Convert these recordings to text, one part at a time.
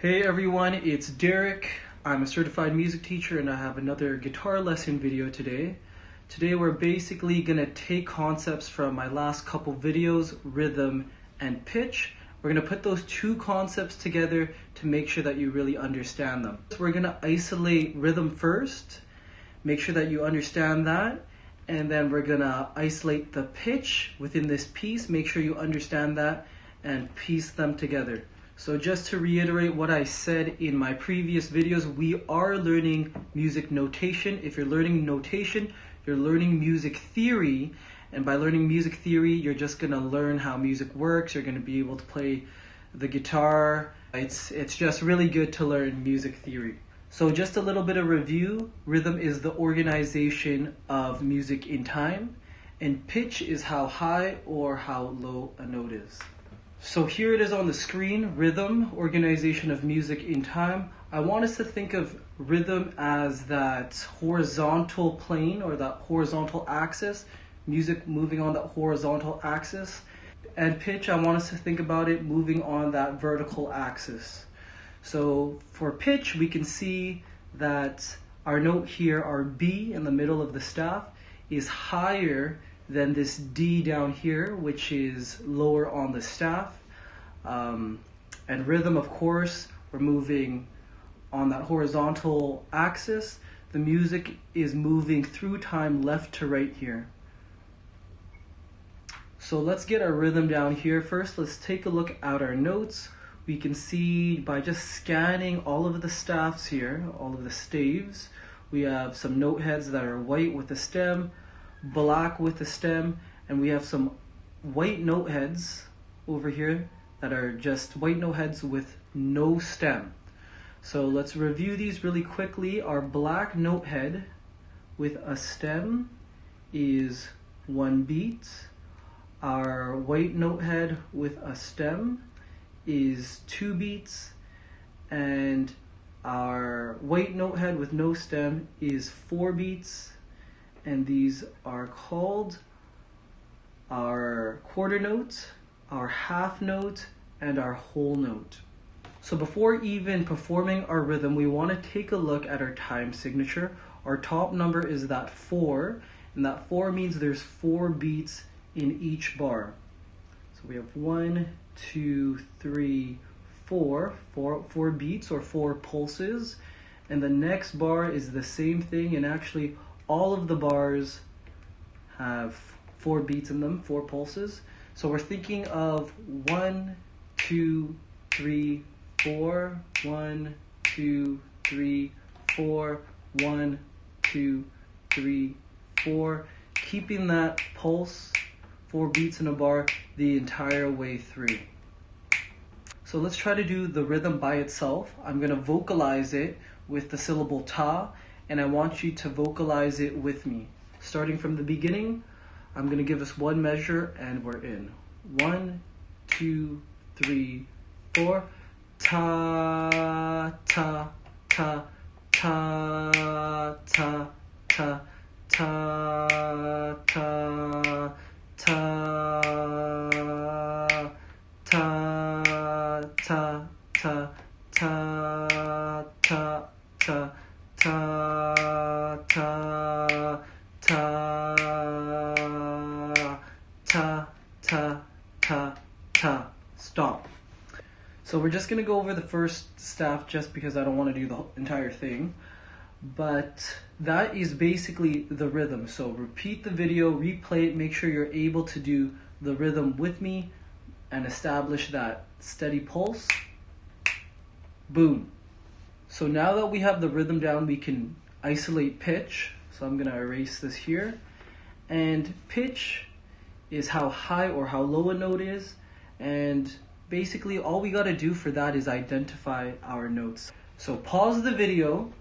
Hey everyone, it's Derek. I'm a certified music teacher and I have another guitar lesson video today. Today we're basically going to take concepts from my last couple videos, rhythm and pitch. We're going to put those two concepts together to make sure that you really understand them. So we're going to isolate rhythm first, make sure that you understand that, and then we're going to isolate the pitch within this piece, make sure you understand that, and piece them together. So just to reiterate what I said in my previous videos, we are learning music notation. If you're learning notation, you're learning music theory. And by learning music theory, you're just going to learn how music works. You're going to be able to play the guitar. It's just really good to learn music theory. So just a little bit of review. Rhythm is the organization of music in time. And pitch is how high or how low a note is. So here it is on the screen, rhythm, organization of music in time. I want us to think of rhythm as that horizontal plane or that horizontal axis, music moving on that horizontal axis. And pitch, I want us to think about it moving on that vertical axis. So for pitch, we can see that our note here, our B in the middle of the staff, is higher than this D down here, which is lower on the staff. And rhythm, of course, we're moving on that horizontal axis. The music is moving through time left to right here. So let's get our rhythm down here. First, let's take a look at our notes. We can see by just scanning all of the staffs here, all of the staves, we have some note heads that are white with a stem, black with a stem, and we have some white note heads over here that are just white note heads with no stem. So let's review these really quickly. Our black note head with a stem is 1 beat. Our white note head with a stem is 2 beats. And our white note head with no stem is 4 beats. And these are called our quarter note, our half note, and our whole note. So before even performing our rhythm, we want to take a look at our time signature. Our top number is that 4, and that 4 means there's 4 beats in each bar. So we have 1, 2, 3, 4 beats or 4 pulses, and the next bar is the same thing, and actually all of the bars have 4 beats in them, 4 pulses. So we're thinking of 1, 2, 3, 4, 1, 2, 3, 4, 1, 2, 3, 4, keeping that pulse, 4 beats in a bar, the entire way through. So let's try to do the rhythm by itself. I'm going to vocalize it with the syllable ta, and I want you to vocalize it with me. Starting from the beginning, I'm going to give us 1 measure and we're in. 1, 2, 3, 4. Ta, ta, ta, ta, ta, ta, ta, ta, ta, ta, ta, ta, ta, ta, ta, ta, ta. Stop. So we're just going to go over the first staff just because I don't want to do the entire thing. But that is basically the rhythm. So repeat the video, replay it, make sure you're able to do the rhythm with me and establish that steady pulse. Boom. So now that we have the rhythm down, we can isolate pitch. So I'm going to erase this here. And pitch is how high or how low a note is. And basically all we got to do for that is identify our notes. So pause the video.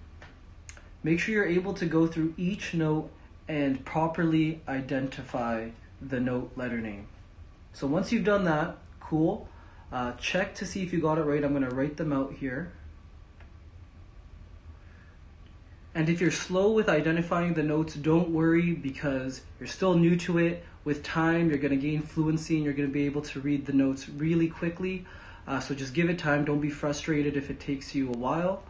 Make sure you're able to go through each note and properly identify the note letter name. So once you've done that, cool. Check to see if you got it right. I'm going to write them out here. And if you're slow with identifying the notes, don't worry because you're still new to it. With time, you're going to gain fluency and you're going to be able to read the notes really quickly. So just give it time. Don't be frustrated if it takes you a while.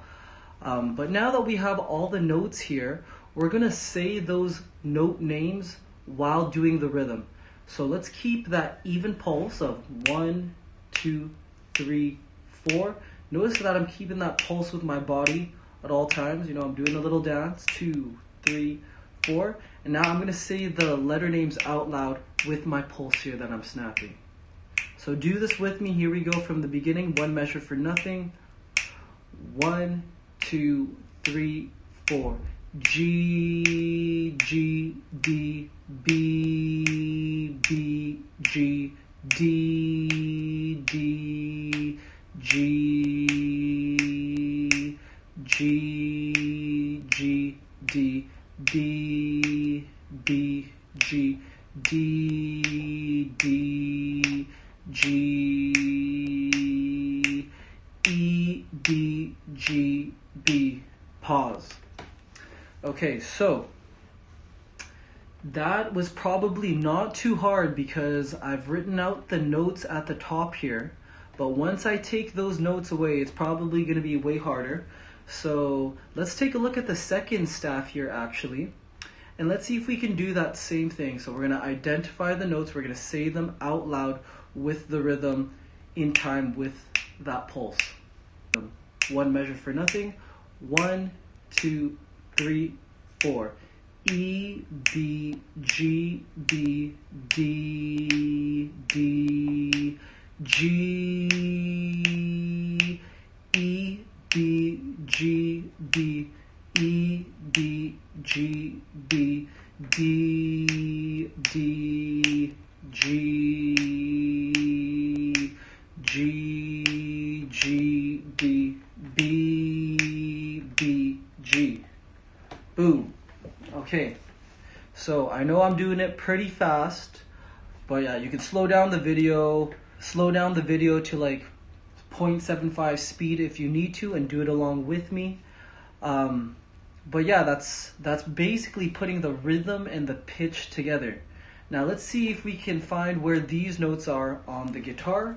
But now that we have all the notes here, we're going to say those note names while doing the rhythm. So let's keep that even pulse of 1, 2, 3, 4. Notice that I'm keeping that pulse with my body at all times. You know, I'm doing a little dance. 2, 3, 4. And now I'm going to say the letter names out loud with my pulse here that I'm snapping. So do this with me. Here we go from the beginning. One measure for nothing. 1, 2, 3, 4. G, G, D, B, B, G, D, D, G, G, G, D, B, B, G, D, D, G, E, D, G, B. Pause. Okay, so that was probably not too hard because I've written out the notes at the top here, but once I take those notes away, it's probably going to be way harder. So let's take a look at the second staff here actually, and let's see if we can do that same thing. So we're going to identify the notes, we're going to say them out loud with the rhythm in time with that pulse. One measure for nothing. 1, 2, 3, 4. E, B, G, B, D, D, G, E, B, G, B, E, B, G, B, D, D, G, G, G, B, B, B, G. Boom. Okay, so I know I'm doing it pretty fast, but yeah, you can slow down the video to like 0.75 speed if you need to and do it along with me. But yeah, that's basically putting the rhythm and the pitch together. Now let's see if we can find where these notes are on the guitar.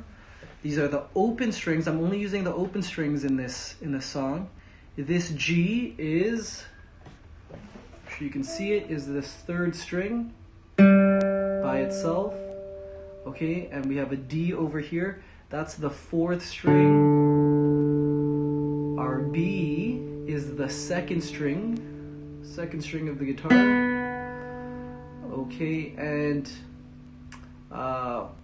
These are the open strings. I'm only using the open strings in this song. This G is, so you can see it, is this third string by itself. Okay, and we have a D over here. That's the fourth string. Our B is the second string of the guitar. Okay, and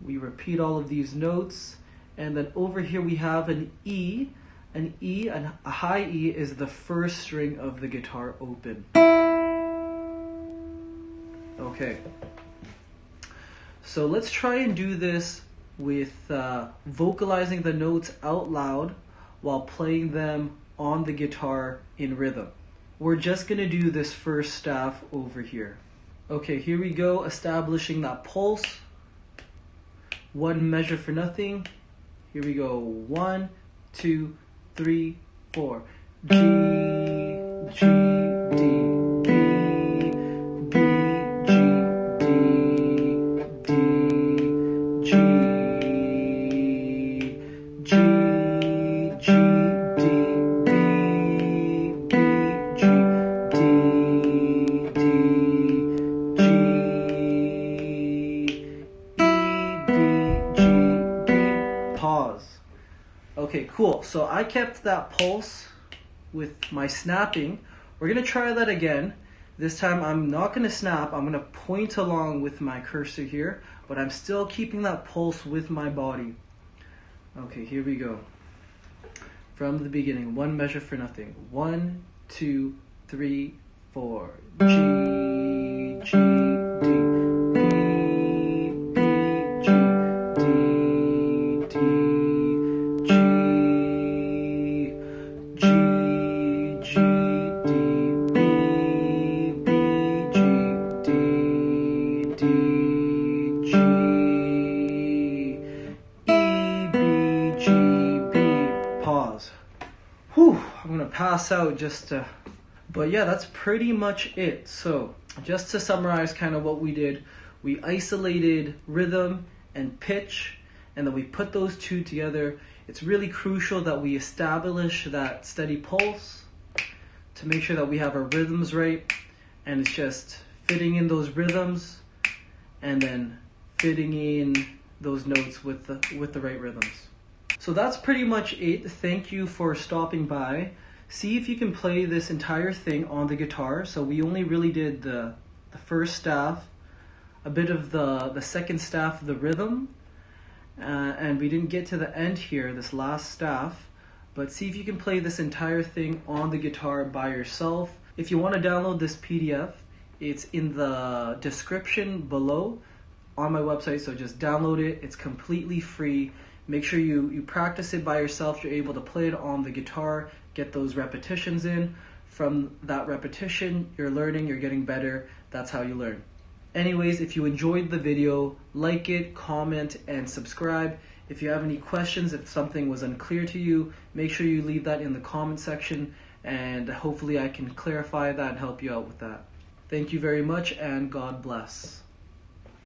we repeat all of these notes. And then over here we have an E. A high E is the first string of the guitar open. Okay. So let's try and do this with vocalizing the notes out loud while playing them on the guitar in rhythm. We're just going to do this first staff over here. Okay, here we go, establishing that pulse. One measure for nothing. Here we go. 1, 2, 3, 4. G, G, D, B, B, G, D, D, G, G, G, D, B, B, G, D, D, G, E, B, G, B. Pause. Okay, cool. So I kept that pulse with my snapping. We're going to try that again. This time I'm not going to snap. I'm going to point along with my cursor here, but I'm still keeping that pulse with my body. Okay, here we go. From the beginning, one measure for nothing. 1, 2, 3, 4. G, G, D, B, B, G, D, D, G, G, G, D, B, B, G, D, D, G, E, B, G, B. Pause. Whew, I'm gonna pass out just to... But yeah, that's pretty much it. So just to summarize kind of what we did, we isolated rhythm and pitch, and then we put those two together It's really crucial that we establish that steady pulse to make sure that we have our rhythms right, and it's just fitting in those rhythms and then fitting in those notes with the right rhythms. So that's pretty much it. Thank you for stopping by. See if you can play this entire thing on the guitar. So we only really did the first staff, a bit of the second staff of the rhythm, and we didn't get to the end here, this last staff. But see if you can play this entire thing on the guitar by yourself. If you want to download this PDF, it's in the description below on my website, so just download it. It's completely free. Make sure you practice it by yourself. You're able to play it on the guitar, get those repetitions in. From that repetition, you're learning, you're getting better. That's how you learn. Anyways, if you enjoyed the video, like it, comment, and subscribe. If you have any questions, if something was unclear to you, make sure you leave that in the comment section, and hopefully I can clarify that and help you out with that. Thank you very much, and God bless.